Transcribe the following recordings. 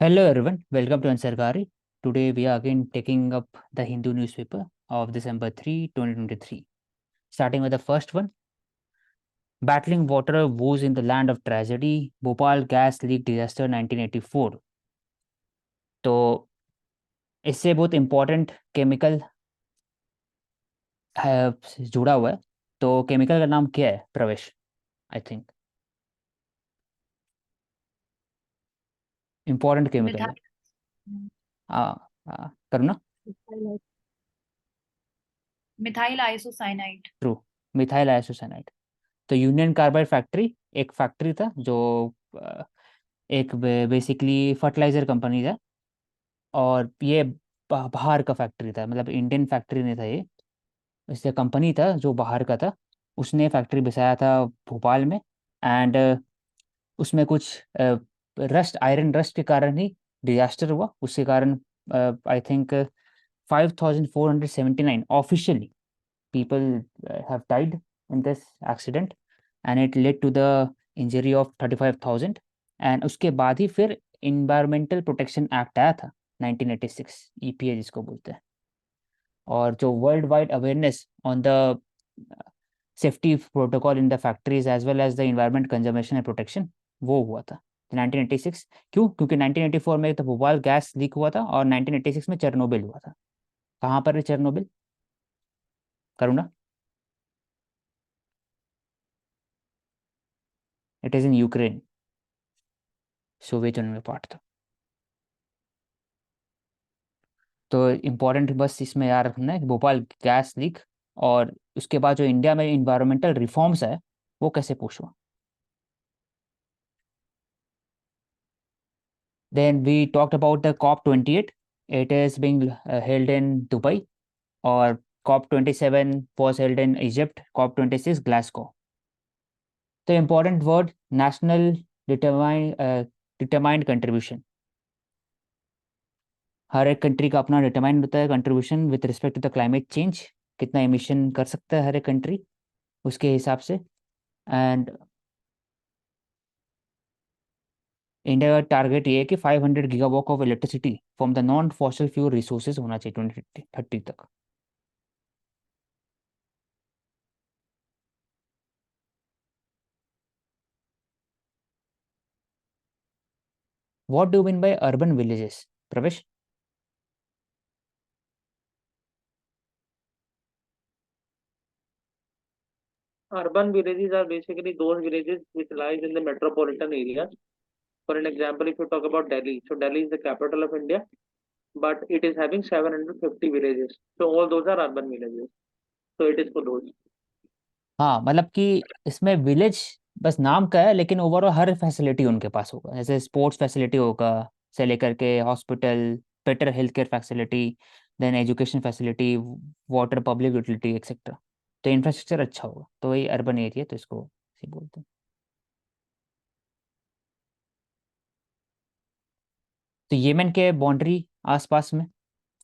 Hello everyone, welcome to Ansargari. Today we are again taking up the Hindu newspaper of December 3, 2023. Starting with the first one, battling water woes in the land of tragedy, Bhopal gas leak disaster 1984. तो इससे बहुत important chemical है जुड़ा हुआ है। तो chemical का नाम क्या है प्रवेश? आई थिंक इम्पोर्टेंट केमिकल है। मिथाइल करूँ ना? Methyl isocyanide. True, methyl isocyanide. तो यूनियन कार्बाइड फैक्ट्री एक फैक्ट्री था जो अ, एक बेसिकली फर्टिलाइजर कंपनी था। और ये बाहर का फैक्ट्री था, मतलब इंडियन फैक्ट्री नहीं था ये। इससे कंपनी था जो बाहर का था, उसने फैक्ट्री बसाया था भोपाल में। एंड उसमें कुछ रस्ट, आयरन रस्ट के कारण ही डिजास्टर हुआ। उसके कारण I think 5479 officially people have died in this accident, and it led to the injury of 35,000। And उसके बाद ही फिर इन्वायरमेंटल प्रोटेक्शन एक्ट आया था 1986, ईपीए जिसको बोलते हैं। और जो world wide awareness on the safety protocol in the factories as well as the environment conservation and protection, वो हुआ था 1986। क्यों? क्योंकि 1984 में तो भोपाल गैस लीक हुआ था और 1986 में चेरनोबिल हुआ था। कहाँ पर है Chernobyl? Karuna? It is in Ukraine, Soviet union में पार्ट था। तो इम्पोर्टेंट बस इसमें याद रखना है कि भोपाल गैस लीक और उसके बाद जो इंडिया में इन्वायरमेंटल रिफॉर्म्स है वो कैसे पुश हुआ। Then we talked about the COP 28। It is being held in Dubai. और COP 27 was held in Egypt, COP 26 Glasgow. तो important word national determined contribution. हर एक कंट्री का अपना डिटरमाइंड होता है contribution with respect to the climate change. कितना emission कर सकता है हर एक कंट्री उसके हिसाब से। एंड इंडिया का टारगेट ये है कि 500 gigawatt of electricity from the non fossil fuel resources होना चाहिए 2030 तक। What do mean by urban villages प्रवेश? Urban villages are basically those villages which lies in the metropolitan areas. For an example, if you talk about Delhi, so Delhi is the capital of India, but it is having 750 villages. So all those are urban villages. So it is for those. हाँ, मतलब कि इसमें village बस नाम का है, लेकिन overall हर facility उनके पास होगा। जैसे स्पोर्ट्स फैसिलिटी होगा से लेकर के hospital, better health care facility, then education facility, water, public utility etcetera. तो इंफ्रास्ट्रक्चर अच्छा होगा, तो वही अर्बन एरिया, तो इसको ऐसे बोलते हैं। तो येमेन के बाउंड्री आसपास में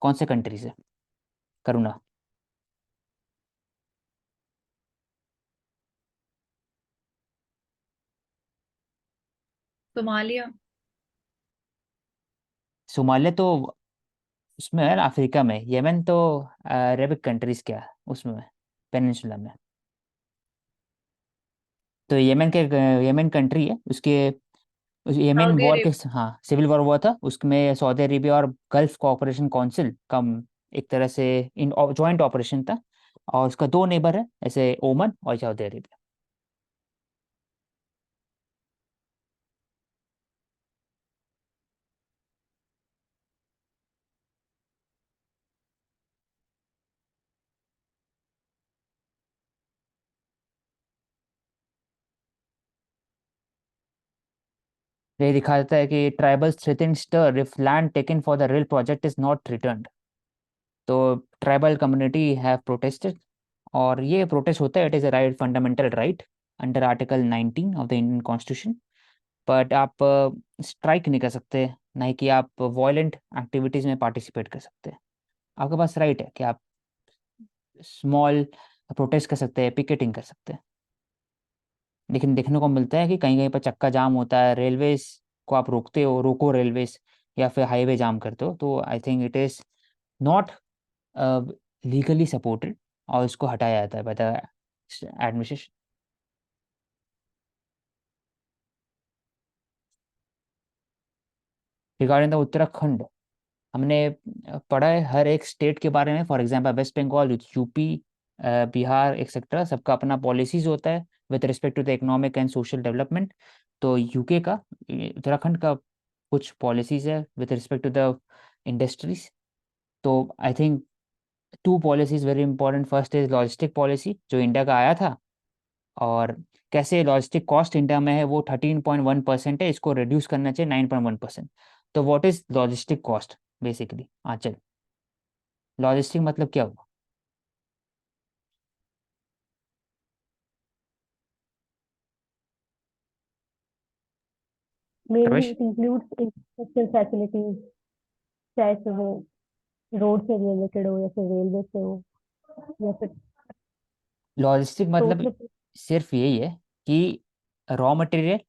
कौन से कंट्रीज है करुणा? सोमालिया। सोमालिया तो उसमें है ना, अफ्रीका में। येमेन तो अरेबिक कंट्रीज क्या है उसमें है, पेनिनसुला में। तो येमेन कंट्री है उसके, उस येमेन सऊदी वॉर के, अरेबिया। हाँ, सिविल वॉर हुआ था उसमें। सऊदी अरेबिया और गल्फ कोऑपरेशन काउंसिल का एक तरह से इन जॉइंट ऑपरेशन था। और उसका दो नेबर है ऐसे, ओमन और सऊदी अरेबिया। ये दिखा देता है कि tribal threaten stir if land taken for the rail project is not returned. तो ट्राइबल कम्युनिटी हैव प्रोटेस्टेड। और ये प्रोटेस्ट होता है, it is a right, fundamental right under article 19 of the Indian constitution. But आप strike नहीं कर सकते, नहीं कि आप वॉयलेंट एक्टिविटीज़ में पार्टिसिपेट कर सकते हैं। आपके पास राइट है कि आप स्मॉल प्रोटेस्ट कर सकते हैं, पिकेटिंग कर सकते हैं। लेकिन देखने को मिलता है कि कहीं कहीं पर चक्का जाम होता है, रेलवेज को आप रोकते हो, रोको रेलवेज, या फिर हाईवे जाम करते हो, तो I think it is not legally supported और इसको हटाया जाता है by the administration. Regarding the Uttarakhand, हमने पढ़ा है हर एक स्टेट के बारे में। For example West Bengal, UP, Bihar etcetera, सबका अपना पॉलिसीज होता है with respect to the economic and social development. तो यूके का, उत्तराखंड का कुछ पॉलिसीज है with respect to the industries. तो I think two policies very important. First is logistic policy, जो इंडिया का आया था, और कैसे लॉजिस्टिक कॉस्ट इंडिया में है वो 13.1% है, इसको रिड्यूस करना चाहिए 9.1%। तो what is logistic cost basically? Anchal, logistic मतलब क्या हुआ? Mainly प्रवेश, it includes infrastructure facilities, चाहे तो वो रोड से रिलेटेड हो या फिर रेलवे से हो या फिर लॉजिस्टिक मतलब टोटल। सिर्फ यही है कि raw material,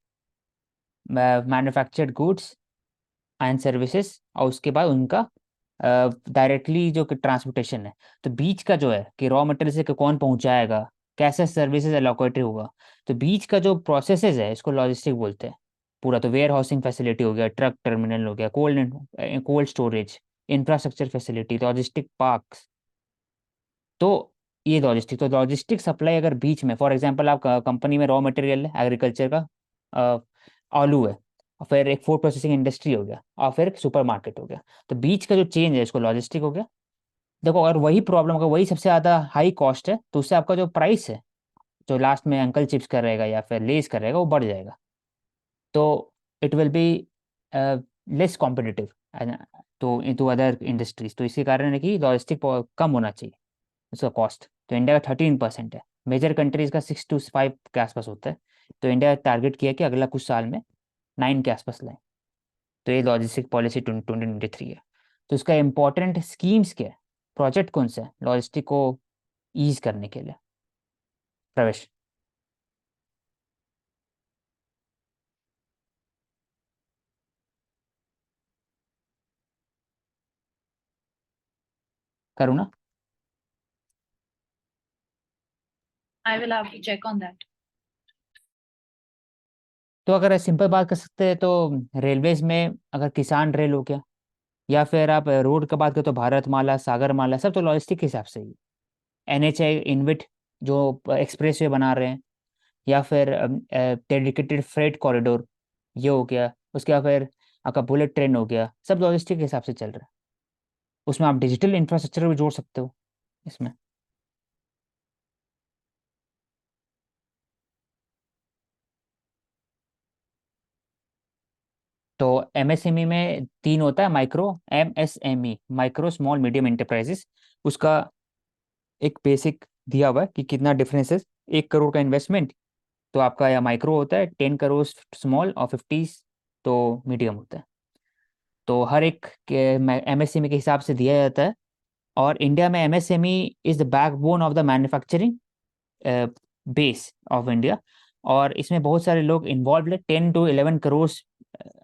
manufactured goods and services, और उसके बाद उनका डायरेक्टली जो ट्रांसपोर्टेशन है। तो बीच का जो है कि रॉ मटेरियल से कौन पहुंचाएगा, कैसे सर्विसेज एलोकेटेड होगा, तो बीच का जो प्रोसेसेस है इसको लॉजिस्टिक बोलते हैं। पूरा तो वेयर हाउसिंग फैसिलिटी हो गया, ट्रक टर्मिनल हो गया, cold storage, infrastructure facility, logistic parks. तो ये लॉजिस्टिक, तो लॉजिस्टिक सप्लाई अगर बीच में, फॉर एग्जांपल आप कंपनी में रॉ मटेरियल है एग्रीकल्चर का, आलू है, और फिर एक फूड प्रोसेसिंग इंडस्ट्री हो गया, और फिर एक सुपर मार्केट हो गया, तो बीच का जो चेंज है इसको लॉजिस्टिक हो गया। देखो, अगर वही प्रॉब्लम, अगर वही सबसे ज़्यादा हाई कॉस्ट है, तो उससे आपका जो प्राइस है, जो लास्ट में अंकल चिप्स का रहेगा या फिर लेस का रहेगा, वो बढ़ जाएगा। तो it will be less competitive तो इन टू अदर इंडस्ट्रीज। तो इसी कारण है कि लॉजिस्टिक कम होना चाहिए उसका कॉस्ट। तो इंडिया का 13% है, मेजर कंट्रीज का 6 to 5 के आसपास होता है। तो इंडिया टारगेट किया कि अगला कुछ साल में 9 के आसपास लाए। तो ये लॉजिस्टिक पॉलिसी 2023 है। तो इसका इम्पोर्टेंट स्कीम्स क्या है, प्रोजेक्ट कौन सा है लॉजिस्टिक को ईज करने के लिए? प्रवेश, करूँ ना? I will have to check on that. तो अगर सिंपल बात कर सकते हैं तो रेलवेज में अगर किसान रेल हो गया, या फिर आप रोड का बात करें तो भारतमाला, सागरमाला, सब तो लॉजिस्टिक के हिसाब से ही। NHAI इनविट जो एक्सप्रेस वे बना रहे हैं, या फिर डेडिकेटेड फ्रेट कॉरिडोर, ये हो गया। उसके बाद फिर आपका बुलेट ट्रेन हो गया, सब लॉजिस्टिक के हिसाब से चल रहा है। उसमें आप डिजिटल इंफ्रास्ट्रक्चर भी जोड़ सकते हो इसमें। तो MSME में 3 होता है, micro, MSME, micro small medium enterprises. उसका एक बेसिक दिया हुआ है कि कितना डिफरेंस है। 1 करोड़ का इन्वेस्टमेंट तो आपका या माइक्रो होता है, 10 करोड़ स्मॉल, और 50 तो मीडियम होता है। तो हर एक के MSME के हिसाब से दिया जाता है। और इंडिया में MSME is the backbone of the manufacturing base of India. और इसमें बहुत सारे लोग इन्वॉल्व है, 10 to 11 crore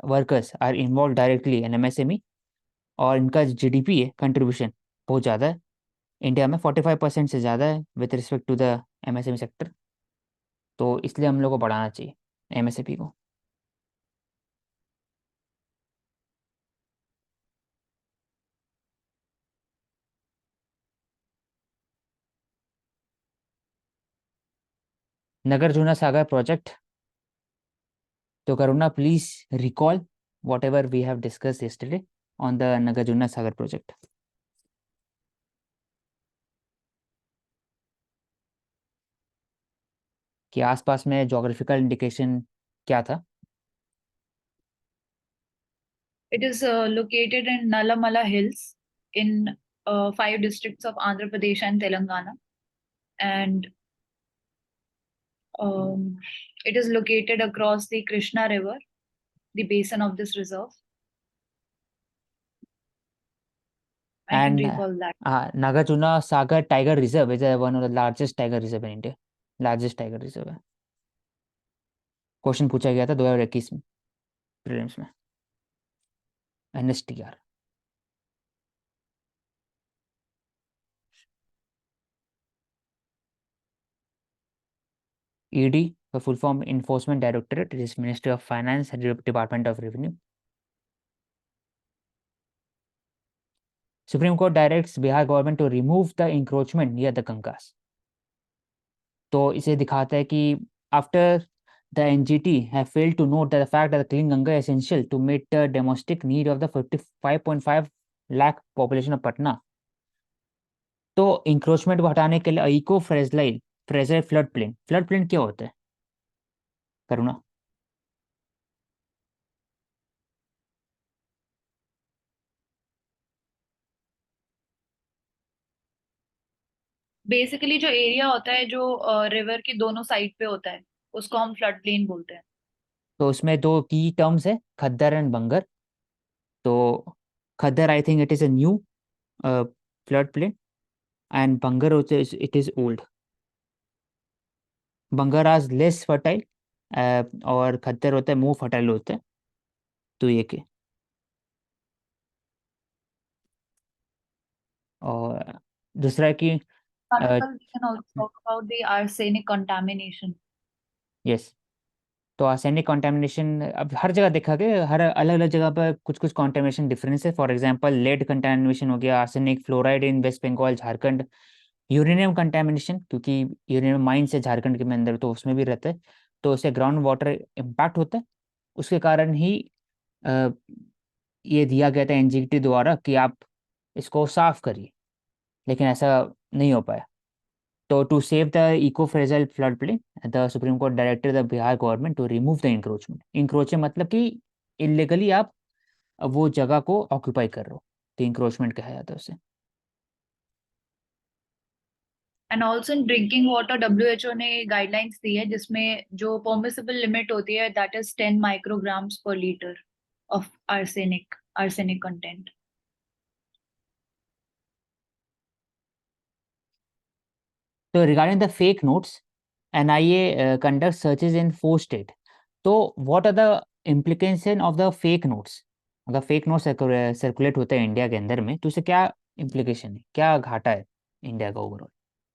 workers are involve directly in MSME। और इनका GDP है कंट्रीब्यूशन बहुत ज़्यादा है, इंडिया में 45% से ज़्यादा है with respect to the MSME sector. तो इसलिए हम लोग को बढ़ाना चाहिए MSME को। नागार्जुन सागर प्रोजेक्ट, तो Karuna please recall whatever we have discuss yesterday on the Nagarjuna Sagar project. के आसपास में जोग्राफिकल इंडिकेशन क्या था? It is located in Nalamala Hills in 5 districts of Andhra Pradesh and Telangana. And it is located across the Krishna River, the basin of this reserve. I can And recall that. Nagarjuna Sagar Tiger Reserve is one of the largest tiger reserve in India, largest tiger reserve है। Question पूछा गया था 2021 में prelims में। NSTR. ED, the full form Enforcement Directorate, it is Ministry of Finance and Department of Revenue. Supreme Court directs Bihar government to remove the encroachment near the Gangas. तो इसे दिखाता है कि after the NGT have failed to note that the fact that the clean Ganga is essential to meet the domestic need of the 55.5 lakh population of Patna. तो encroachment को हटाने के लिए इको फ्रेजाइल फ्लड प्लेन क्या होता है करुणा? Basically जो area होता है जो रिवर के दोनों साइड पे होता है उसको हम फ्लड प्लेन बोलते हैं। तो उसमें दो की टर्म्स है, खद्दर एंड बंगर। तो khadar I think it is a new flood plain and bangar it is old. Bangar आज लेस फर्टाइल और खद्दर होता है मोर फर्टाइल होता है। तो ये के और दूसरा कि Article we can also talk about the arsenic contamination. Yes, तो आर्सेनिक कंटामिनेशन अब हर जगह देखा गया, हर अलग अलग जगह पर कुछ कुछ कंटामिनेशन डिफरेंस है। फॉर एग्जांपल लेड कंटामिनेशन हो गया, arsenic fluoride in West Bengal Jharkhand, uranium contamination क्योंकि यूरेनियम माइंस है झारखंड के अंदर तो उसमें भी रहता है, तो उससे ग्राउंड वाटर इम्पैक्ट होता है। उसके कारण ही अ, ये दिया गया था NGT द्वारा कि आप इसको साफ करिए, लेकिन ऐसा नहीं हो पाया। तो to save the eco fragile flood plain the supreme court directed the Bihar government to remove the encroachment. Encroachment मतलब कि इलीगली आप वो जगह को ऑक्यूपाई कर रहे हो, तो इंक्रोचमेंट कहा जाता है उसे। And also in drinking water WHO ने गाइडलाइंस दी है जिसमें जो परमिसिबल लिमिट होती है that is 10 micrograms per litre of arsenic content. तो regarding the fake notes, NIA conducts searches in 4 states. तो what are the implication of the fake notes? अगर फेक नोट्स सर्कुलेट होते हैं इंडिया के अंदर में तो उससे क्या इम्प्लीकेशन है, क्या घाटा है इंडिया का ओवरऑल?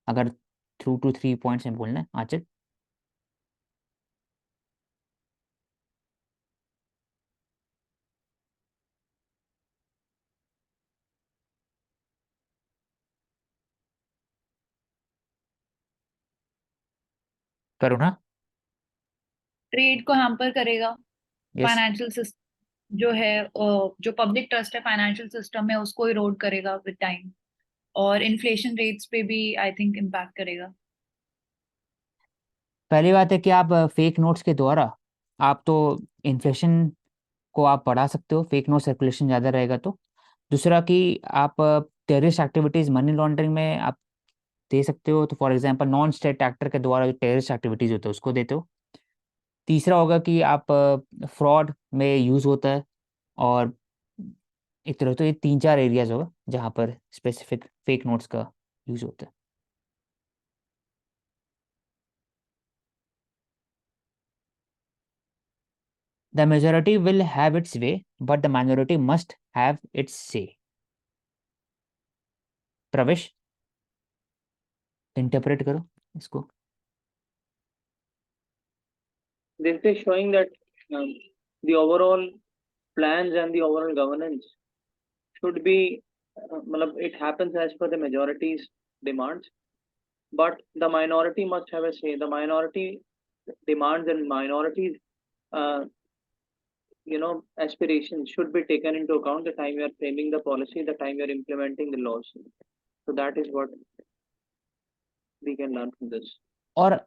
अगर 2 to 3 पॉइंट्स में बोलना है आंचल। करो ना। ट्रेड को हैम्पर करेगा, यस, फाइनेंशियल सिस्टम जो है जो पब्लिक ट्रस्ट है फाइनेंशियल सिस्टम में उसको इरोड करेगा विद टाइम, और इन्फ्लेशन रेट्स पे भी आई थिंक इम्पैक्ट करेगा। पहली बात है कि आप फेक नोट्स के द्वारा आप तो इन्फ्लेशन को आप बढ़ा सकते हो, फेक नोट सर्कुलेशन ज़्यादा रहेगा तो। दूसरा कि आप टेररिस्ट एक्टिविटीज़ मनी लॉन्ड्रिंग में आप दे सकते हो, तो for example non state actor के द्वारा जो टेररिस्ट एक्टिविटीज़ होते हैं उसको देते हो। तीसरा होगा कि आप फ्रॉड में यूज़ होता है, और एक तरह तो ये 3-4 एरियाज होगा जहाँ पर स्पेसिफिक फेक नोट्स का यूज़ होता है। The majority will have its way, but the minority must have its say. प्रवेश, इंटरप्रेट करो इसको। This is showing that the overall plans and the overall governance should be, it happens as per the majority's demands, but the minority must have a say. The minority demands and minorities, aspirations should be taken into account the time you are framing the policy, the time you are implementing the laws. So that is what we can learn from this. और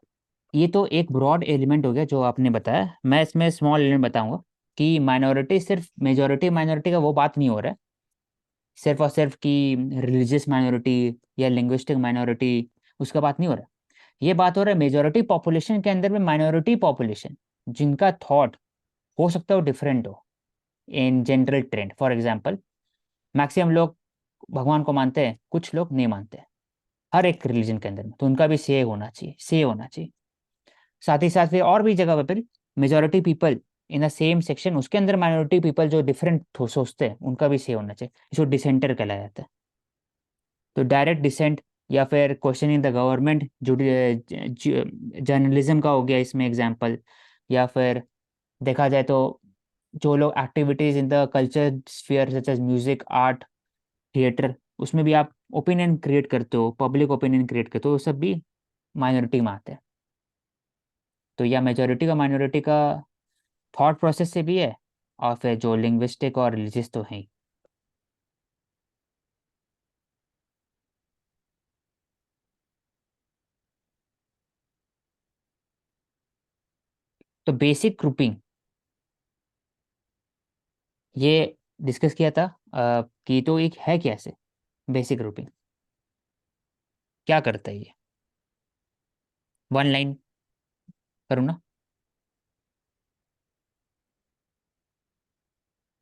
ये तो एक broad element हो गया जो आपने बताया, मैं इसमें स्मॉल एलिमेंट बताऊंगा कि माइनॉरिटी सिर्फ मेजॉरिटी माइनॉरिटी का वो बात नहीं हो रहा है सिर्फ और सिर्फ कि रिलीजियस माइनॉरिटी या लिंग्विस्टिक माइनॉरिटी, उसका बात नहीं हो रहा है। ये बात हो रहा है मेजॉरिटी पॉपुलेशन के अंदर में माइनॉरिटी पॉपुलेशन जिनका थॉट हो सकता है वो डिफरेंट हो in general trend. For example maximum लोग भगवान को मानते हैं, कुछ लोग नहीं मानते हैं हर एक रिलीजन के अंदर में, तो उनका भी से होना चाहिए, से होना चाहिए। साथ ही साथ फिर और भी जगह पर majority people in the same section उसके अंदर माइनॉरिटी पीपल जो डिफरेंट सोचते हैं उनका भी सही होना चाहिए, इसको डिसेंटर कहलाया जाता है। तो डायरेक्ट डिसेंट या फिर क्वेश्चन इन द गवर्नमेंट जो जर्नलिज्म का हो गया इसमें एग्जांपल, या फिर देखा जाए तो जो लोग activities in the culture sphere such as music art theatre, उसमें भी आप ओपिनियन क्रिएट करते हो, पब्लिक ओपिनियन क्रिएट करते हो, वो सब भी माइनॉरिटी में आते हैं। तो या मेजोरिटी का माइनॉरिटी का थॉट प्रोसेस से भी है, और फिर जो लिंग्विस्टिक और रिलीजियस तो है ही। तो बेसिक ग्रुपिंग ये डिस्कस किया था कि तो एक है कैसे बेसिक ग्रुपिंग, क्या करता है ये, वन लाइन करूँ ना?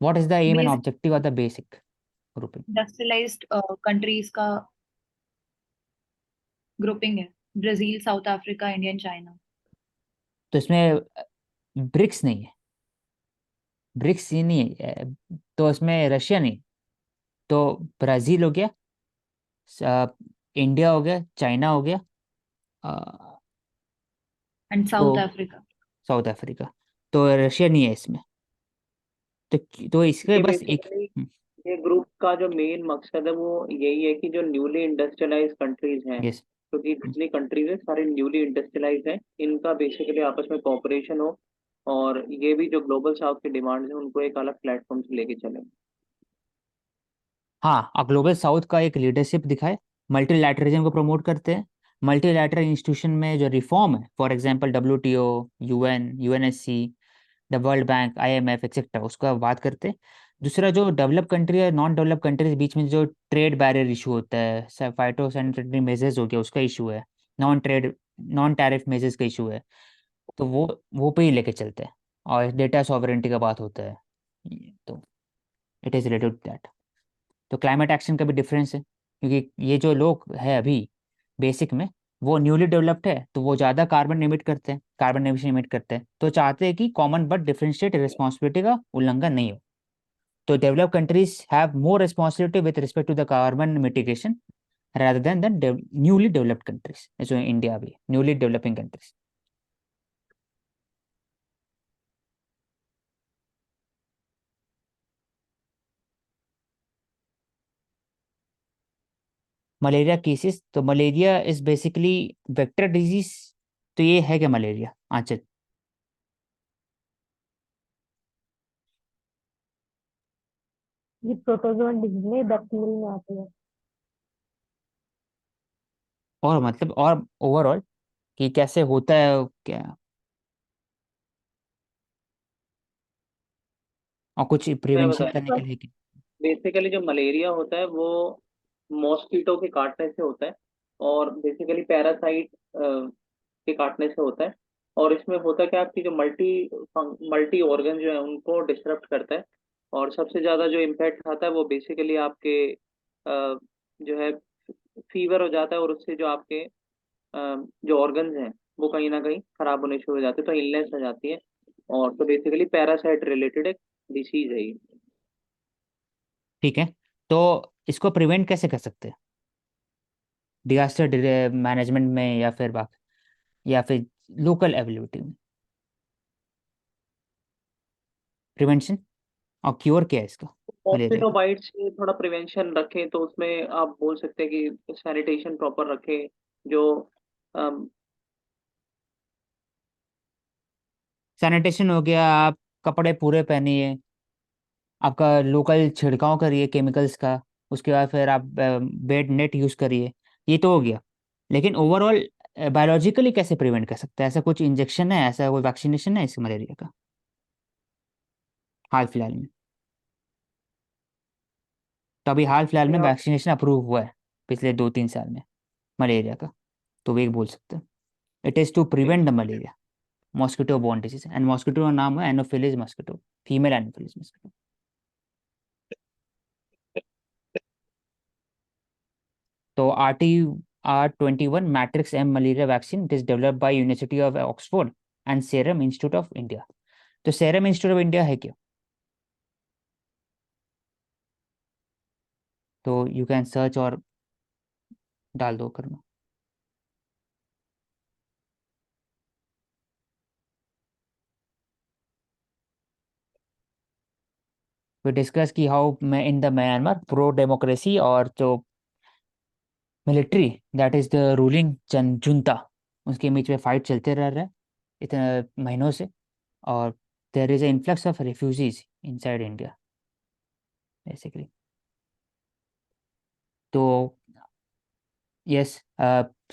What is the aim and basic objective of the basic grouping? Industrialised countries का ग्रुपिंग है, Brazil, South Africa, India, China. तो इसमें ब्रिक्स नहीं है, ब्रिक्स ही नहीं है, तो इसमें रशिया नहीं, तो ब्राजील हो गया, इंडिया हो गया, चाइना हो गया, अ, एंड साउथ तो अफ्रीका। साउथ अफ्रीका, तो रशिया नहीं है इसमें। तो इसके ये बस एक बेसिकली ये ग्रुप का जो मेन मकसद है वो यही है कि जो न्यूली इंडस्ट्रियलाइज कंट्रीज हैं, यस। क्योंकि जितनी कंट्रीज है सारी न्यूली इंडस्ट्रियलाइज हैं, इनका बेसिकली आपस में कोऑपरेशन हो, और ये भी जो ग्लोबल साउथ की डिमांड्स हैं उनको एक अलग प्लेटफॉर्म से लेके चलें। हाँ, और ग्लोबल साउथ का एक लीडरशिप दिखाए, मल्टीलैटरलिज्म को प्रमोट करते हैं, मल्टीलैटरल इंस्टीट्यूशन में जो रिफॉर्म है, for example WTO, UN, UNSC, the world bank, IMF etcetera, उसका बात करते हैं। दूसरा जो डेवलप कंट्री है नॉन डेवलप कंट्रीज के बीच में जो ट्रेड बैरियर इशू होता है, फाइटो सैनिटरी मेजर्स हो गया उसका इशू है, नॉन टैरिफ मेजर्स का इशू है, तो वो पे ही लेके चलते हैं। और डेटा सॉवरेंटी का बात होता है, तो it is related to that. तो क्लाइमेट एक्शन का भी डिफरेंस है, क्योंकि ये जो लोग हैं अभी बेसिक में, वो न्यूली डेवलप्ड है, तो वो ज़्यादा कार्बन एमिट करते हैं, कार्बन एमिशन एमिट करते हैं, तो चाहते हैं कि कॉमन बट डिफरेंशिएट रिस्पॉन्सिबिलिटी का उल्लंघन नहीं हो। तो develop countries have more responsibility with respect to the carbon mitigation rather than the newly developed countries, जो इंडिया भी newly developing countries. Malaria cases, तो malaria is basically vector disease, तो ये है क्या मलेरिया आंचल? ये प्रोटोजोन डिजीज में bacterial में आती है। और मतलब और ओवरऑल कि कैसे होता है क्या, और कुछ मैं प्रिवेंशन बताता करने हूँ, के लिए कि-? बेसिकली जो मलेरिया होता है वो मॉस्किटो के काटने से होता है, और बेसिकली पैरासाइट के काटने से होता है। और इसमें होता क्या है, आपकी जो मल्टी ऑर्गन जो है उनको डिस्टर्ब करता है, और सबसे ज़्यादा जो इम्पैक्ट आता है वो बेसिकली आपके जो है फीवर हो जाता है, और उससे जो आपके जो ऑर्गन्स हैं वो कहीं ना कहीं खराब होने शुरू हो जाते हैं, तो इलनेस हो जाती है। और तो बेसिकली पैरासाइट रिलेटेड एक डिसीज है ये। ठीक है, तो इसको प्रिवेंट कैसे कर सकते हैं, डिजास्टर मैनेजमेंट में या फिर या फिर लोकल अवेलेबिलिटी में, प्रिवेंशन और क्योर क्या है इसका, मलेरिया मॉस्किटो का? बाइट से थोड़ा प्रिवेंशन रखें तो उसमें आप बोल सकते हैं कि सैनिटेशन प्रॉपर रखें, जो सैनिटेशन हो गया, आप कपड़े पूरे पहनिए, आपका लोकल छिड़काव करिए केमिकल्स का, उसके बाद फिर आप बेड नेट यूज़ करिए, ये तो हो गया। लेकिन ओवरऑल बायोलॉजिकली कैसे प्रिवेंट कर सकते हैं, ऐसा कुछ इंजेक्शन है, ऐसा कोई वैक्सीनेशन है इस मलेरिया का हाल फिलहाल में? तो अभी हाल फिलहाल में आप वैक्सीनेशन अप्रूव हुआ है पिछले 2-3 साल में मलेरिया का, तो वे बोल सकते हैं it is to prevent the malaria, mosquito borne disease, and mosquito का नाम है anopheles mosquito, female anopheles mosquito. तो RT-R21 matrix M malaria vaccine, it is developed by university of Oxford and serum institute of India. तो serum institute of India है क्या? तो you can search और डाल दो करना। वी डिस्कस की हाउ मैं in the Myanmar pro democracy और जो military that is the ruling junta, उसके बीच में फाइट चलते रह रहा है इतने महीनों से। और there is a influx of refugees inside India basically. तो yes,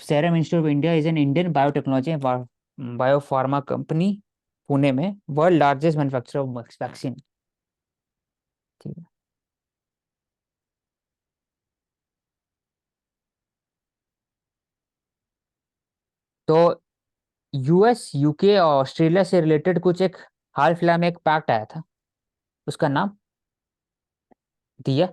Serum institute of India is an Indian biotechnology biopharma company Pune में, world largest manufacturer of vaccine. ठीक है। तो यूएस यूके और ऑस्ट्रेलिया से रिलेटेड कुछ एक हाल फिलहाल में एक पैक्ट आया था, उसका नाम दिया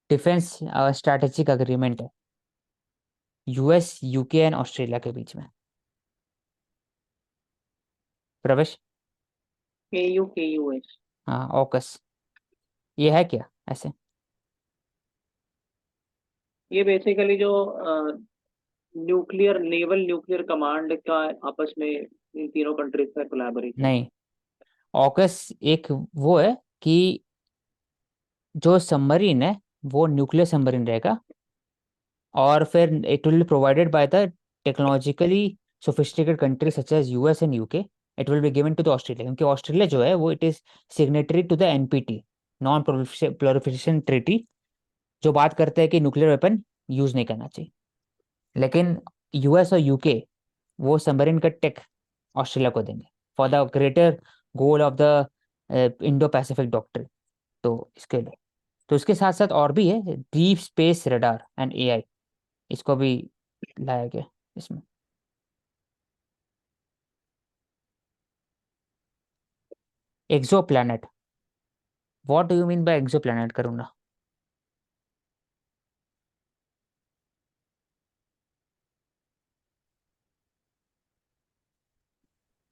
डिफेंस स्ट्रैटेजिक अग्रीमेंट है यूएस यूके एंड ऑस्ट्रेलिया के बीच में। प्रवेश। KUKUS। हाँ, ऑकस। ये है क्या ऐसे? ये बेसिकली जो न्यूक्लियर नेवल न्यूक्लियर कमांड का आपस में इन तीनों कंट्रीज का कोलैबोरेशन। नहीं, ऑकस एक वो है कि जो सबमरीन है वो न्यूक्लियर सबमरीन रहेगा, और फिर it will be provided by the technologically sophisticated country such as US and UK. It will be given to the Australia, क्योंकि ऑस्ट्रेलिया जो है वो it is signatory to the NPT, non proliferation treaty, जो बात करते हैं कि nuclear weapon use नहीं करना चाहिए। लेकिन यूएस और यूके वो सबमरीन का टेक ऑस्ट्रेलिया को देंगे for the greater goal of the Indo Pacific doctrine. तो इसके लिए, तो इसके साथ साथ और भी है, deep space radar and AI, इसको भी लाया गया इसमें। Exoplanet, what do you mean by exoplanet करूँगा?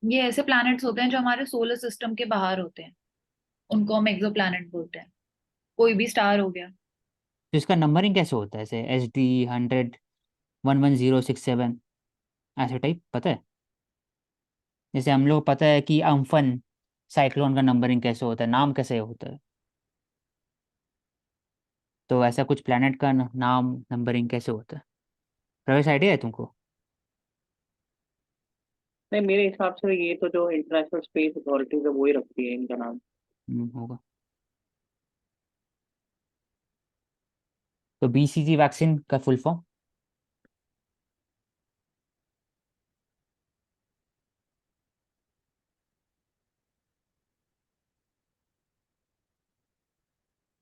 ये ऐसे प्लैनेट्स होते हैं जो हमारे सोलर सिस्टम के बाहर होते हैं, उनको हम एक्सो प्लैनेट बोलते हैं। कोई भी स्टार हो गया। तो इसका नंबरिंग कैसे होता है, ऐसे HD 100 11067 ऐसे टाइप पता है? जैसे हम लोग पता है कि अम्फन साइक्लोन का नंबरिंग कैसे होता है, नाम कैसे होता है, तो ऐसा कुछ प्लैनेट का नाम नंबरिंग कैसे होता है? प्रवेश, आइडिया है तुमको? नहीं, मेरे हिसाब से ये तो जो इंटरनेशनल स्पेस अथॉरिटीज है वो ही रखती है इनका नाम। होगा। तो BCG वैक्सीन का फुल फॉर्म?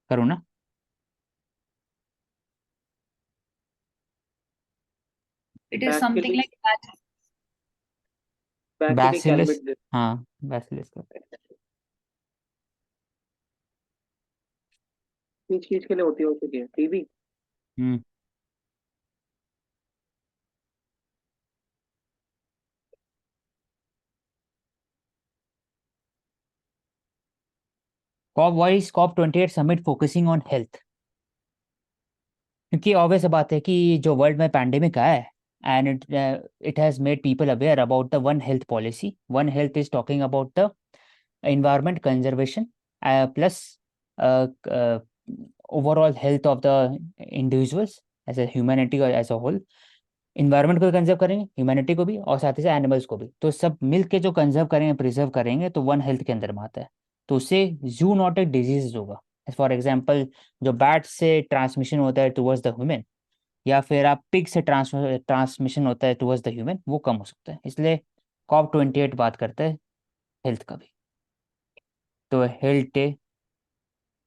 करो ना। It is something bacillus like bacillus bacillus. एल्बिट। हाँ, बैसिलस का। किस चीज के लिए होती हो चुकी है? TB. Hmm. COP28 summit focusing on health, क्योंकि ऑब्वियस बात है कि जो वर्ल्ड में पैंडेमिक आया है, and it has made people aware about the one health policy. One health is talking about the environment conservation plus overall health of the individuals as a humanity or as a whole। Environment को भी conserve करेंगे, humanity को भी, और साथ ही साथ animals को भी, तो सब मिल के जो कंजर्व करेंगे प्रिजर्व करेंगे तो वन हेल्थ के अंदर में आता है। तो उससे जूनोटिक डिजीज होगा, फॉर एग्जाम्पल जो बैट से ट्रांसमिशन होता है टुवर्ड्स द ह्यूमन, या फिर आप पिग से ट्रांसमिशन होता है टुवर्ड्स द ह्यूमन, वो कम हो सकता है। इसलिए COP28 बात करता है हेल्थ का भी। तो हेल्थ डे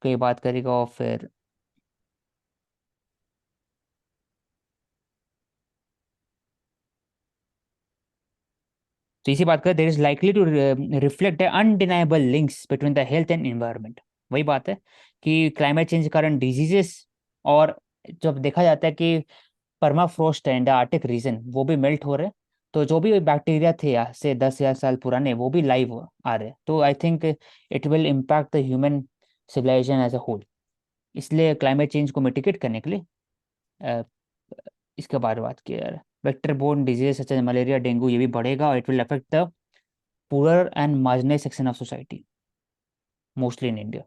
की बात करेगा, और फिर तो इसी बात कर, there is likely to reflect undeniable links between the health and environment. वही बात है कि क्लाइमेट चेंज के कारण डिजीजेस, और जब देखा जाता है कि परमाफ्रोस्ट है, इंटार्कटिक रीजन वो भी मेल्ट हो रहे हैं, तो जो भी बैक्टीरिया थे आज से 10,000 साल पुराने वो भी लाइव आ रहे हैं। तो I think it will impact the human civilisation as a whole. इसलिए क्लाइमेट चेंज को मिटिगेट करने के लिए अ, इसके बारे में बात की यार, vector borne disease such as malaria dengue ये भी बढ़ेगा और it will affect the poor and marginalised section of society mostly in India.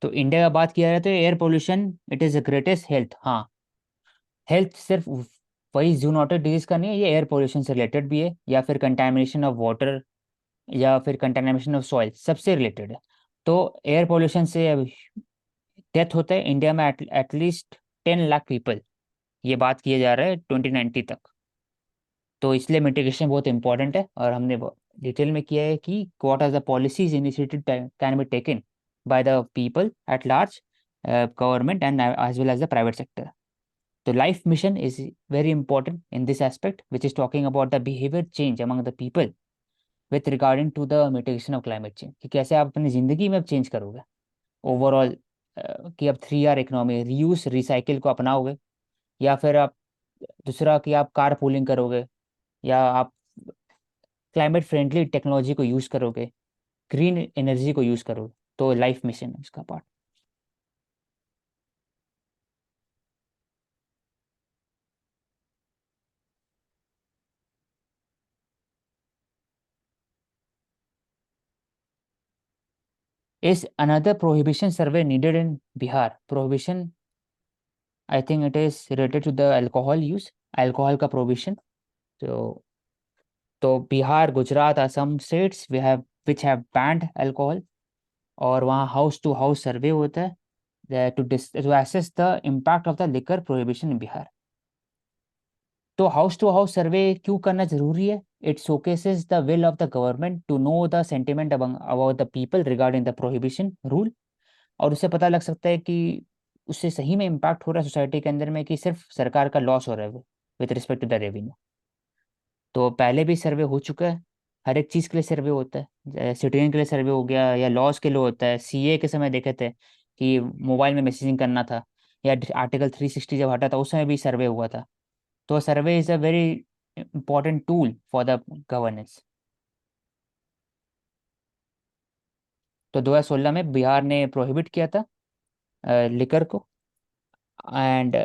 तो इंडिया का बात किया जाए तो air pollution it is the greatest health. हाँ, हेल्थ सिर्फ वही जूनोटिक डिजीज का नहीं है, ये एयर पोल्यूशन से रिलेटेड भी है, या फिर कंटामिनेशन ऑफ वाटर, या फिर कंटामिनेशन ऑफ सॉइल, सबसे रिलेटेड है। तो एयर पोल्यूशन से डेथ होता है इंडिया में एटलीस्ट 10 लाख पीपल, ये बात किया जा रहा है 2090 तक। तो इसलिए मिटिगेशन बहुत इंपॉर्टेंट है, और हमने डिटेल में किया है कि what are the policies initiated can be taken by the people at large, government and as well as the private sector. The life mission is very important in this aspect, which is talking about the behavior change among the people with regarding to the mitigation of climate change, कि कैसे आप अपनी ज़िंदगी में अब change करोगे overall, कि अब 3R इकोनॉमी, रीयूज रिसाइकिल को अपनाओगे, या फिर आप दूसरा कि आप कार पूलिंग करोगे, या आप क्लाइमेट फ्रेंडली टेक्नोलॉजी को यूज़ करोगे, ग्रीन एनर्जी को यूज़ करोगे। तो लाइफ मिशन है इसका part. Is another prohibition survey needed in Bihar? Prohibition, I think it is related to the alcohol use, alcohol का prohibition. तो Bihar, Gujarat, Assam states we have which have banned alcohol, और वहाँ house to house survey होता है to assess the impact of the liquor prohibition in Bihar. तो house to house survey क्यों करना जरूरी है? It showcases the will of the government to know the sentiment about the people regarding the prohibition rule, और उससे पता लग सकता है कि उससे सही में इम्पैक्ट हो रहा है सोसाइटी के अंदर में, कि सिर्फ सरकार का लॉस हो रहा है with respect to the revenue. तो पहले भी सर्वे हो चुका है, हर एक चीज़ के लिए सर्वे होता है, सिटीजन के लिए सर्वे हो गया, या लॉज के लिए होता है। सीए के समय देखे थे कि मोबाइल में मैसेजिंग करना था, या आर्टिकल 360 जब हटा था उस समय भी सर्वे हुआ था। तो survey is a very important tool for the governance. तो 2016 में बिहार ने प्रोहिबिट किया था लिकर को, and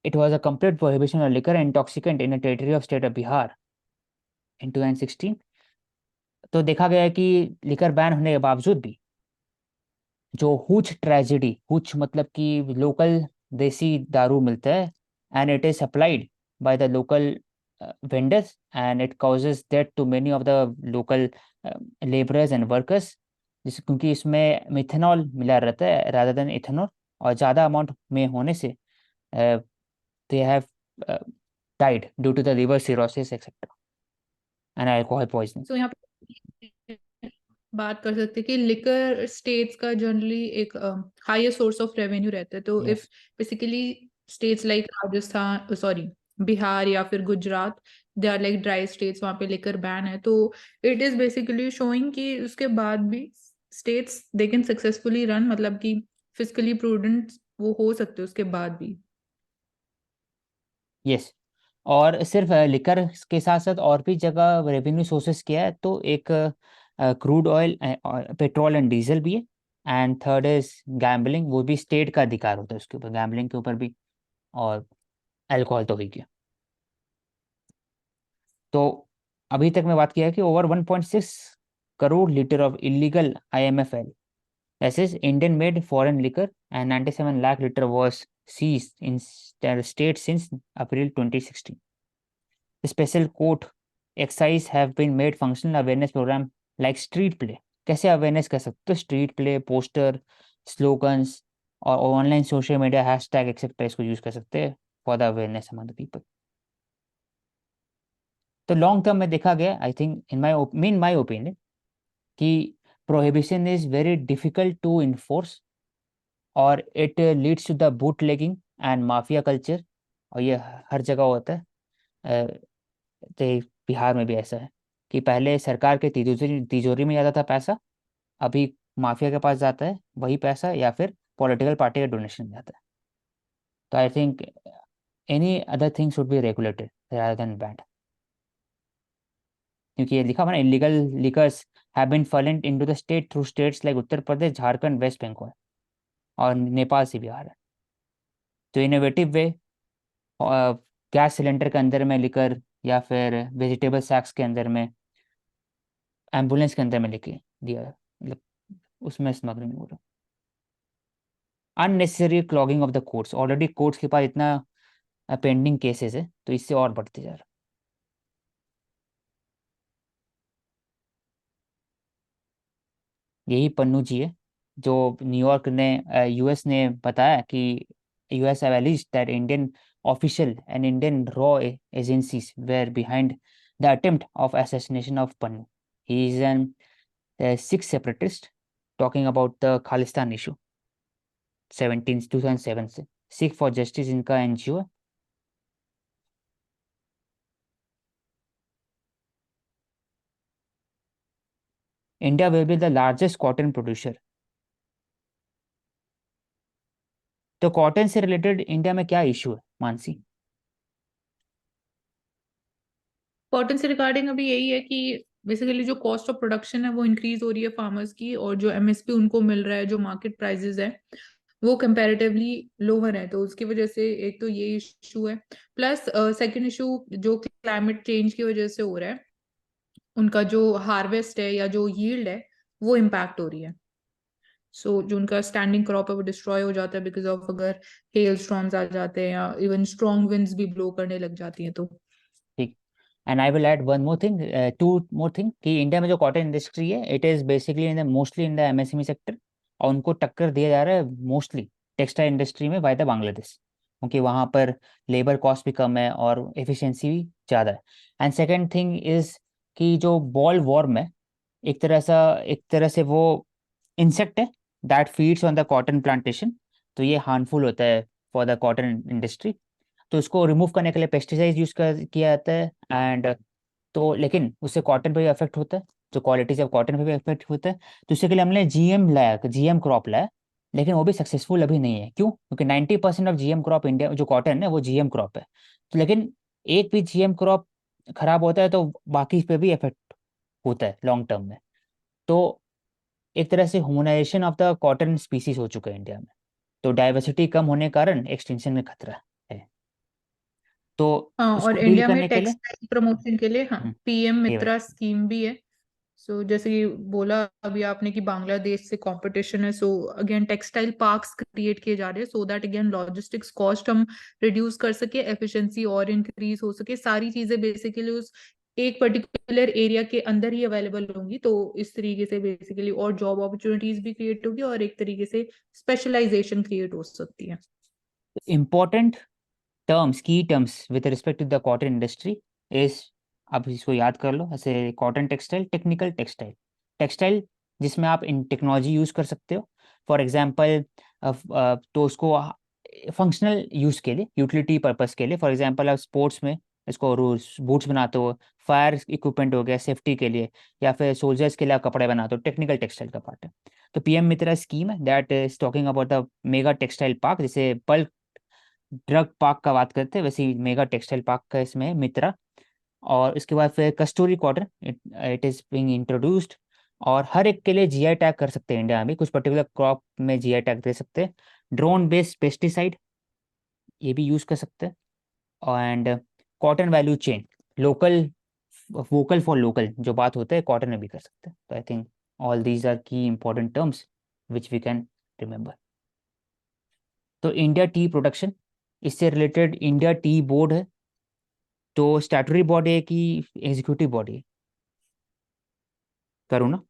it was a complete prohibition of liquor intoxicant in the territory of state of Bihar in 2016। तो देखा गया है कि लिकर बैन होने के बावजूद भी जो हुच ट्रेजेडी, हुच मतलब कि लोकल देसी दारू मिलता है, and it is supplied by the local vendors, and it causes death to many of the local labourers and workers, जिस क्योंकि इसमें मिथेनॉल मिला रहता है रादर देन इथेनॉल, और ज़्यादा अमाउंट में होने से they have died due to the liver cirrhosis etcetera and alcohol poisoning. So यहाँ पे बात कर सकते हैं कि लिकर स्टेट्स का जनरली एक हायर सोर्स ऑफ रेवेन्यू रहता है। तो Yes. If basically states like Rajasthan, sorry, Bihar या फिर Gujarat, they are like dry states, वहाँ पे लिकर बैन है, तो इट इज बेसिकली शोइंग कि उसके बाद भी states they can successfully run, मतलब कि फिजिकली प्रूडेंट वो हो सकते उसके बाद भी। यस, और सिर्फ लिकर के साथ साथ और भी जगह रेवेन्यू सोर्सेस किया है। तो एक crude oil, petrol and diesel भी है, एंड थर्ड इज गैम्बलिंग, वो भी स्टेट का अधिकार होता है उसके ऊपर, गैम्बलिंग के ऊपर भी, और अल्कोहल तो ही गया। तो अभी तक मैं बात किया है कि over 1.6 crore litre of illegal IMFL, that is Indian made foreign liquor, and 97 lakh liter was seized in their state since April 2016. Special court exercise have been made functional awareness program like street play। कैसे awareness कर सकते हो? Street play, poster, slogans, और online social media hashtag etcetera इसको use कर सकते हैं for the awareness among the people. तो लॉन्ग टर्म में देखा गया, I think in my opinion, कि prohibition is very difficult to enforce, और it leads to the bootlegging and mafia culture, और ये हर जगह होता है। तो बिहार में भी ऐसा है कि पहले सरकार के तिजोरी तिजोरी में जाता था पैसा, अभी माफिया के पास जाता है वही पैसा, या फिर पॉलिटिकल पार्टी का डोनेशन जाता है। तो I think any other thing should be regulated rather than banned, क्योंकि ये लिखा हुआ ना, illegal liquors have been fallen into the state through states like Uttar Pradesh, Jharkhand, West Bengal और नेपाल से भी आ रहा है। तो इनोवेटिव वे गैस सिलेंडर के अंदर में लिकर या फिर वेजिटेबल सैक्स के अंदर में, एम्बुलेंस के अंदर में लेके दिया, मतलब उसमें स्मगलिंग हो रहा। Unnecessary clogging of the courts, already courts के पास इतना पेंडिंग केसेस है, तो इससे और बढ़ते जा रहा। यही पन्नू जी है जो न्यूयॉर्क ने यूएस ने बताया कि US have alleged that Indian official and Indian raw agencies were behind the attempt of assassination of Pannu. He is an Sikh separatist talking about the Khalistan issue 2007 से। Sikh for Justice इनका NGO है। India will be the largest cotton producer। तो cotton से related India में क्या issue है Mansi? Cotton से regarding अभी यही है कि बेसिकली जो कॉस्ट ऑफ प्रोडक्शन है वो इंक्रीज हो रही है फार्मर्स की, और जो एमएसपी उनको मिल रहा है, जो मार्केट प्राइसेस है वो कंपैरेटिवली लोअर है, तो उसकी वजह से एक तो ये इशू है। प्लस सेकंड इशू जो क्लाइमेट चेंज की वजह से हो रहा है, उनका जो हार्वेस्ट है या जो यील्ड है वो इम्पैक्ट हो रही है। सो जो उनका स्टैंडिंग क्रॉप है वो डिस्ट्रॉय हो जाता है बिकॉज ऑफ अगर हेल स्टॉर्म्स आ जाते हैं या इवन स्ट्रॉन्ग विंड्स भी ब्लो करने लग जाती हैं तो। ठीक। And I will add one more thing, two more thing, कि इंडिया में जो कॉटन इंडस्ट्री है it is basically in the mostly in the MSME sector, और उनको टक्कर दिया जा रहा है मोस्टली टेक्सटाइल इंडस्ट्री में बाय द बांग्लादेश, क्योंकि वहाँ पर लेबर कॉस्ट भी कम है और एफिशिएंसी भी ज़्यादा है। एंड सेकेंड थिंग इज कि जो बॉल वॉर्म है, एक तरह से वो इंसेक्ट है that feeds on the cotton plantation, तो ये हार्मफुल होता है फॉर द कॉटन इंडस्ट्री। तो इसको रिमूव करने के लिए पेस्टिसाइड यूज किया जाता है, एंड तो लेकिन उससे कॉटन पे भी अफेक्ट होता है, जो क्वालिटीज ऑफ कॉटन पे भी अफेक्ट होता है। तो इसके लिए हमने जीएम क्रॉप लाया, लेकिन वो भी सक्सेसफुल अभी नहीं है। क्यों? क्योंकि 90% ऑफ जीएम क्रॉप इंडिया जो कॉटन है वो जीएम क्रॉप है। तो लेकिन एक भी जीएम क्रॉप खराब होता है तो बाकी पे भी इफेक्ट होता है लॉन्ग टर्म में। तो एक तरह से humanisation of the cotton species हो चुका है इंडिया में, तो डाइवर्सिटी कम होने के कारण एक्सटिंक्शन में खतरा है। तो हाँ, और उसको डील इंडिया में करने के लिए टेक्सटाइल प्रमोशन के लिए हाँ पीएम ये मित्रा स्कीम भी है। सो जैसे कि बोला अभी आपने कि बांग्लादेश से कंपटीशन है, so again textile parks create किए जा रहे हैं so that again logistics cost हम रिड्यूस कर सके, एफिशिएंसी और इंक्रीज हो सके, सारी चीजें बेसिकली उस एक पर्टिकुलर एरिया के अंदर ही अवेलेबल होंगी। तो इस तरीके से बेसिकली और जॉब अपॉर्चुनिटीज भी क्रिएट होगी और एक तरीके से स्पेशलाइजेशन क्रिएट हो सकती है। इम्पोर्टेंट टर्म्स, की terms with respect to the cotton industry is, आप इसको याद कर लो ऐसे, cotton textile, technical textile, textile जिसमें आप इन टेक्नोलॉजी यूज कर सकते हो। फॉर एग्जांपल तो उसको फंक्शनल यूज के लिए, यूटिलिटी पर्पस के लिए, फॉर एग्जांपल आप स्पोर्ट्स में इसको बूट्स बनाते हो, फायर इक्विपमेंट हो गया सेफ्टी के लिए, या फिर सोल्जर्स के लिए आप कपड़े बनाते हो, टेक्निकल टेक्सटाइल का पार्ट है। तो पीएम मित्रा स्कीम है that is talking about the mega textile park, जैसे बल्क ड्रग पार्क का बात करते हैं वैसे ही मेगा टेक्सटाइल पार्क का इसमें मित्रा। और इसके बाद फिर Kasturi cotton, it is being introduced, और हर एक के लिए जीआई टैग कर सकते हैं इंडिया में, कुछ पर्टिकुलर क्रॉप में जीआई टैग दे सकते हैं। ड्रोन बेस्ड पेस्टिसाइड ये भी यूज कर सकते हैं। And cotton value chain, local vocal for local जो बात होता है कॉटन में भी कर सकते हैं। तो I think all these are key important terms which we can remember. तो इंडिया टी प्रोडक्शन, इससे रिलेटेड इंडिया टी बोर्ड है, तो स्टैट्यूटरी बॉडी है कि एग्जीक्यूटिव बॉडी है? करूँ ना?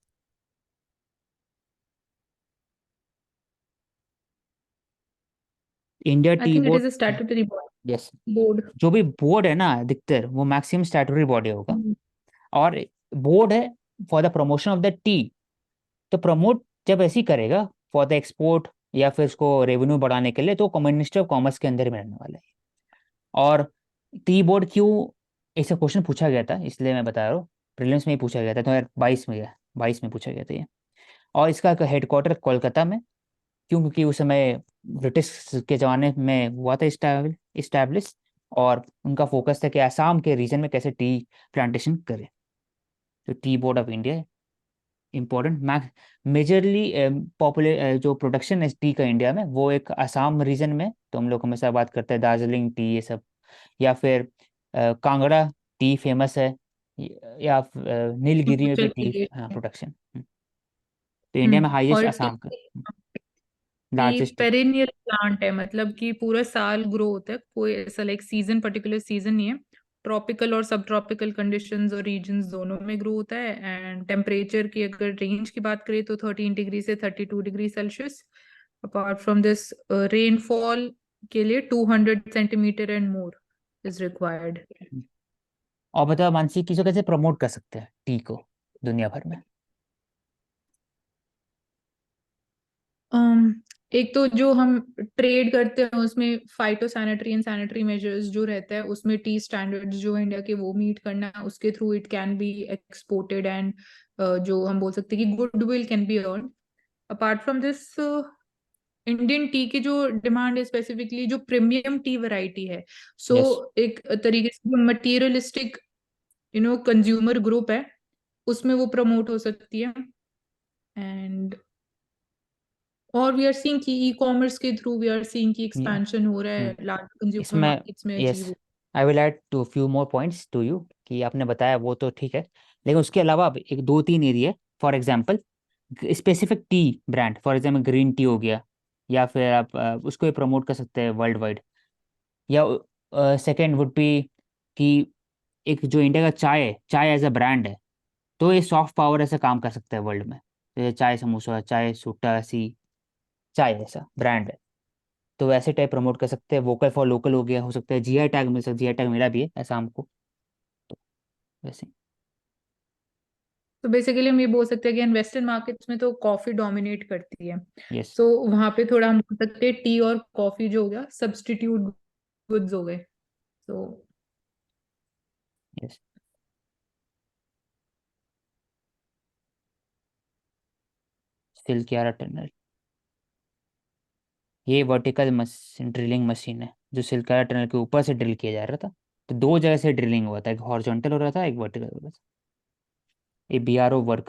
India I T think it board, is a statutory yes, board. जो भी बोर्ड है ना अधिकतर वो मैक्सिमम स्टैट्यूटरी बॉडी होगा। और बोर्ड है for the promotion of the T, तो प्रमोट जब ऐसे ही करेगा फॉर द एक्सपोर्ट या फिर उसको रेवेन्यू बढ़ाने के लिए, तो मिनिस्ट्री ऑफ कॉमर्स के अंदर में रहने वाला है। और टी बोर्ड क्यों, ऐसा क्वेश्चन पूछा गया था इसलिए मैं बता रहा हूँ, प्रीलिम्स में ही पूछा गया था 2022 में, 22 में पूछा गया था ये। और इसका हेडक्वार्टर कोलकाता में, क्यों? क्योंकि उस समय ब्रिटिश के ज़माने में हुआ था इस्टेब्लिश, और उनका फोकस था कि असम के रीजन में कैसे टी प्लांटेशन करें। तो tea board of India important majorly popular जो प्रोडक्शन है टी का इंडिया में, वो एक असम रीजन में, तो हम लोग हमेशा बात करते हैं दार्जिलिंग टी ये सब, या फिर कांगड़ा टी फेमस है, या नीलगिरी में भी हिमाचल टी प्रदेश में। प्रोडक्शन। तो इंडिया में हाईएस्ट और असम का टी लार्जेस्ट। पेरेनियल प्लांट है, मतलब कि पूरा साल ग्रो होता है, कोई ऐसा लाइक सीजन पर्टिकुलर सीजन नहीं है। ट्रॉपिकल और सब ट्रॉपिकल कंडीशंस और रीजन्स दोनों में ग्रो होता है। एंड टेम्परेचर की अगर रेंज की बात करें तो 13 डिग्री से 32 degree Celsius. Apart from this rainfall के लिए 200 centimetre and more is required. और बताओ मानसी, किसको कैसे प्रमोट कर सकते हैं टी को दुनिया भर में? एक तो जो हम ट्रेड करते हैं उसमें phyto sanitary and sanitary measures जो रहता है उसमें टी स्टैंडर्ड्स जो इंडिया के वो मीट करना है, उसके through it can be exported and जो हम बोल सकते हैं कि goodwill can be earn. Apart from this Indian T की जो डिमांड है स्पेसिफिकली जो प्रीमियम टी वैरायटी है, सो यस। एक तरीके से जो मटीरियलिस्टिक कंज्यूमर ग्रुप है उसमें वो प्रमोट हो सकती है। एंड और वी आर सीइंग कि ई कॉमर्स के थ्रू वी आर सीइंग कि एक्सपेंशन हो रहा है लार्ज कंज्यूमर इसमें मार्केट्स में yes, achieve. I will add two few more points to you, कि आपने बताया वो तो ठीक है, लेकिन उसके अलावा अब एक दो तीन area, for example specific T brand, for example green tea हो गया, या फिर आप उसको भी प्रमोट कर सकते हैं वर्ल्ड वाइड। या सेकेंड वुड बी कि एक जो इंडिया का चाय है, चाय एज अ ब्रांड है, तो ये सॉफ्ट पावर ऐसे काम कर सकता है वर्ल्ड में। तो ये चाय समोसा, चाय सुट्टा, ऐसी चाय ऐसा ब्रांड है, तो वैसे टाइप प्रमोट कर सकते हैं। वोकल फॉर लोकल हो गया, हो सकता है जीआई टैग मिल सकता है, जीआई टैग मिला भी है ऐसा हमको, तो वैसे। तो बेसिकली हम ये बोल सकते हैं कि वेस्टर्न मार्केट्स में तो कॉफी डोमिनेट करती है, यस। सो वहां पे थोड़ा हम बोल सकते हैं टी और कॉफी जो हो गया सब्स्टिट्यूट गुड्स हो गए। तो यस। सिल्क यारा टनल, ये वर्टिकल मशीन, ड्रिलिंग मशीन है जो सिल्क यारा टनल के ऊपर से ड्रिल किया जा रहा था। तो दो जगह से ड्रिलिंग हुआ था, एक हॉरिजॉन्टल हो रहा था, एक वर्टिकल हो रहा था। ये बीआरओ वर्कर